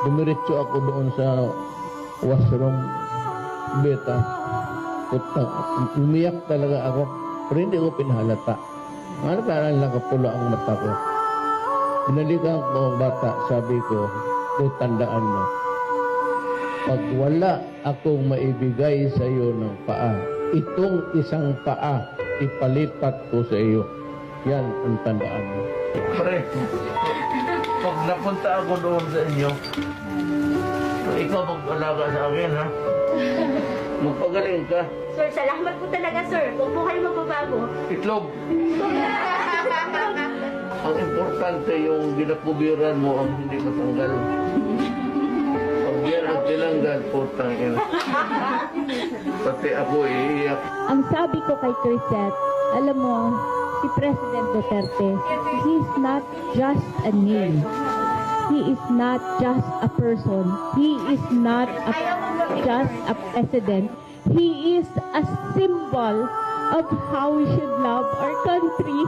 Dumiretso ako doon sa washroom beta. Putang, umiyak talaga ako. Pero hindi ko pinahalata. Ano parang nakapula ang mata ko. Binalikan ko ang bata, sabi ko, tandaan mo. Pag wala akong maibigay sa iyo ng paa, itong isang paa, ipalipat ko sa iyo. Yan ang tandaan mo. Pre, pag napunta ako doon sa inyo, ikaw mag-alaga sa akin, ha? Magpagaling ka. Sir, salamat po talaga, sir. Huwag po kayo magbabago. Itlog. Ang importante yung ginapubiran mo ang hindi matanggal. Pag yan ang tinanggal, putang ina. Pati ako iiyak. Ang sabi ko kay Crisette, alam mo, si President Duterte, he's not just a name. He is not just a person. He is not just a president. He is a symbol of how we should love our country.